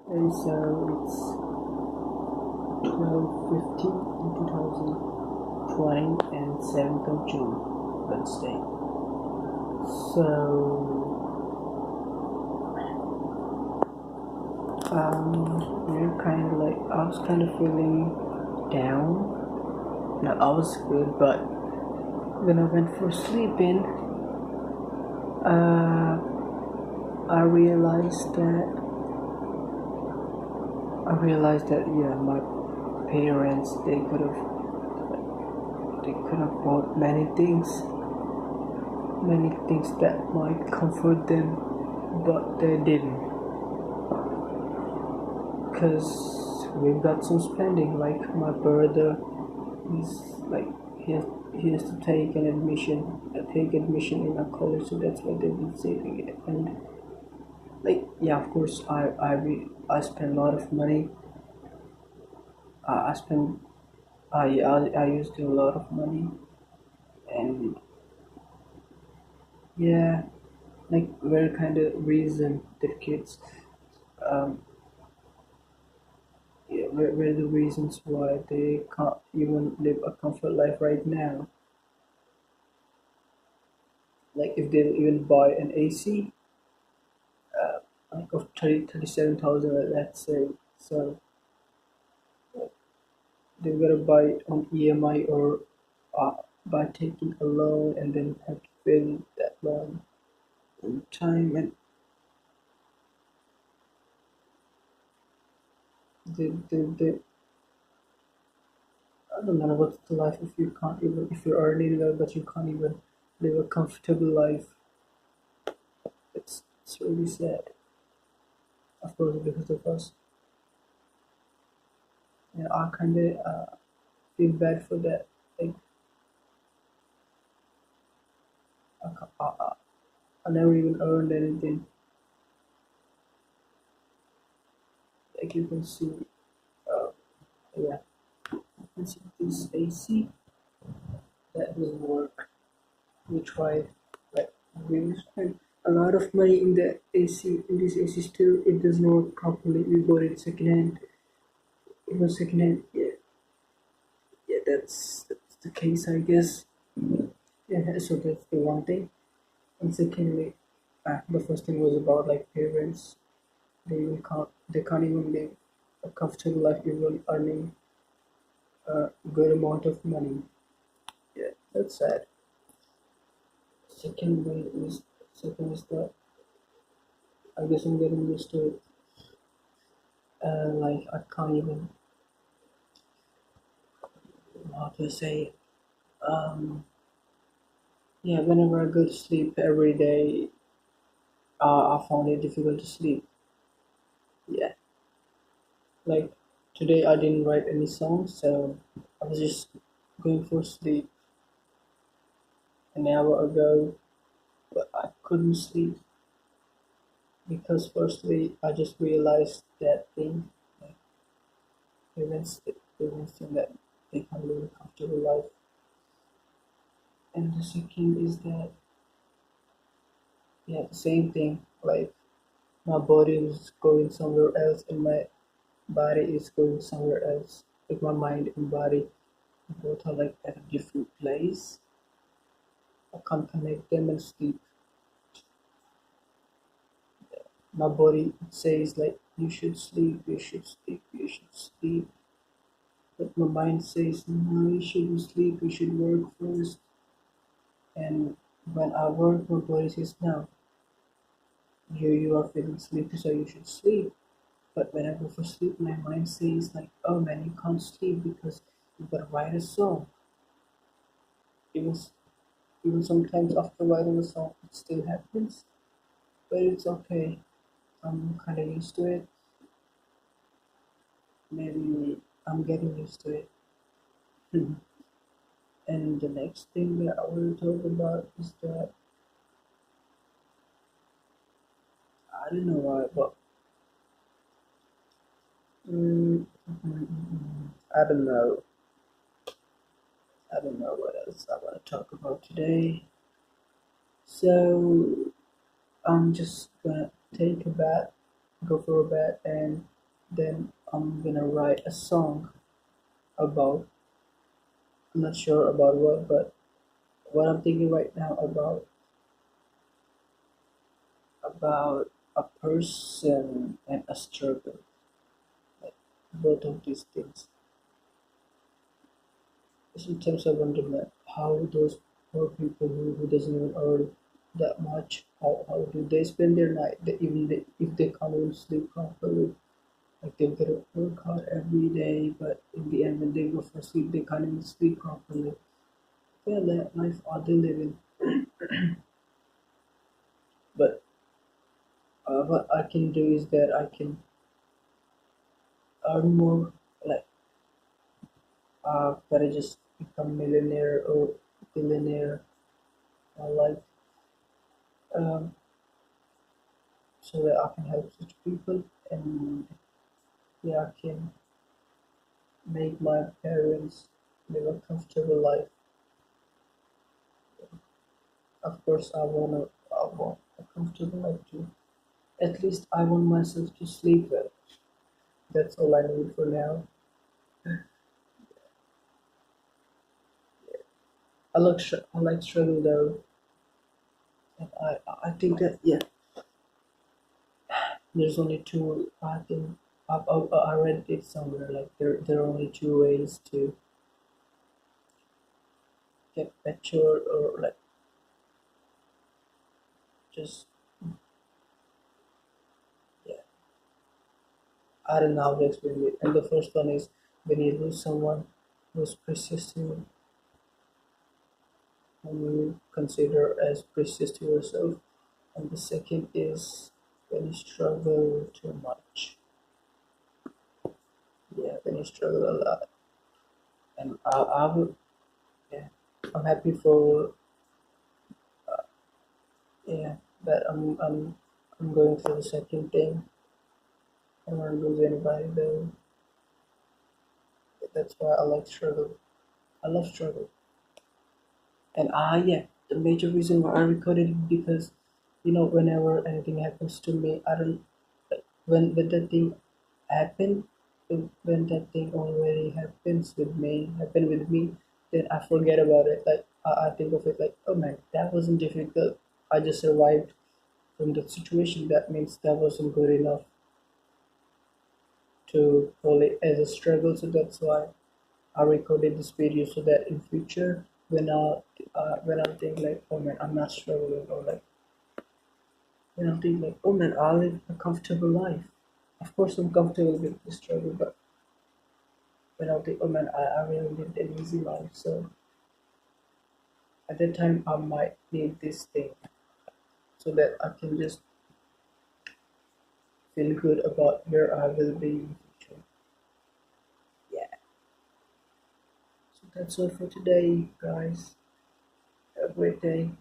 And so it's 12:50 in 2020 and 7th of June, Wednesday. So we're kind of like I was kind of feeling down. No, I was good, but when I went for sleeping, uh, I realized that yeah, my parents they could have bought many things that might comfort them, but they didn't. Cause we've got some spending. Like my brother, he's like he has to take admission in a college, so that's why they've been saving it. And like yeah, of course I spend a lot of money. I spend I used to a lot of money, and yeah, like very kind of reason that kids um yeah, were the reasons why they can't even live a comfort life right now. Like if they even buy an AC, like of 37,000, let's say, so they gotta buy it on EMI or by taking a loan and then have to pay that loan in time. And they I don't know what's the life if you can't even if you're earning well but you can't even live a comfortable life. It's really sad. Of course, because of us, and I kind of feel bad for that. Like I, I never even earned anything. Like you can see, uh, yeah, you can see this AC that doesn't work. We tried, like we spent a lot of money in the AC. In this AC, still it doesn't work properly. We bought it secondhand. It was secondhand. Yeah, yeah, that's the case, I guess. Yeah, so that's the one thing. And secondly, the first thing was about like parents. They can't even live a comfortable life even earning a good amount of money. Yeah, that's sad. Second way is second is that I guess I'm getting used to it. Like I can't even how to say yeah, whenever I go to sleep every day, I found it difficult to sleep. Yeah, like today I didn't write any songs, so I was just going for sleep an hour ago, but I couldn't sleep because firstly I just realized that thing, like parents think that they can live a comfortable life, and the second is that yeah, the same thing, like my body is going somewhere else and my body is going somewhere else. Like my mind and body both are like at a different place. I can't connect them and sleep. My body says like you should sleep, you should sleep. But my mind says no, you shouldn't sleep, you should work first. And when I work, my body says no, you are feeling sleepy, so you should sleep. But when I go for sleep, my mind says like, oh man, you can't sleep because you gotta write a song. Even even sometimes after writing a song, it still happens, but it's okay. I'm kind of used to it. Maybe I'm getting used to it. And the next thing that I will talk about is that I don't know why, but I don't know. I don't know what else I want to talk about today. So I'm just gonna take a bath, go for a bath, and then I'm gonna write a song about, I'm not sure about what, but what I'm thinking right now about a person and a struggle, like both of these things. Sometimes I wonder like how those poor people who doesn't even earn that much, how do they spend their night? If they can't even sleep properly, like they gotta work hard every day, but in the end when they go for sleep, they can't even sleep properly. Yeah, that life are they living? But what I can do is that I can earn more, like that I just become millionaire or billionaire, like um, so that I can help such people, and yeah, I can make my parents live a comfortable life. Of course, I want a comfortable life too. At least I want myself to sleep well. That's all I need for now. I like struggle though, and I think that yeah, there's only two. I think I read it somewhere like there are only two ways to get mature or like just yeah. I don't know how to explain it. And the first one is when you lose someone who's precious to you, whom you consider as precious to yourself. And the second is when you struggle too much. Yeah, when you struggle a lot. And I will, yeah, I'm happy for, yeah, that I'm going for the second thing. I don't want to lose anybody though. That's why I like struggle. I love struggle. And yeah, the major reason why I recorded it because, whenever anything happens to me, I don't like when that thing happened, when that thing already happened with me, then I forget about it. Like I think of it like, oh man, that wasn't difficult. I just survived from that situation. That means that wasn't good enough to call it as a struggle. So that's why I recorded this video so that in future when I think like, oh man, I'm not struggling, or like when I think like, oh man, I live a comfortable life. Of course I'm comfortable with the struggle, but when I think, oh man, I really lived an easy life. So at that time I might need this thing so that I can just feel good about where I will be in the future. Yeah. So that's all for today, guys. Have a great day.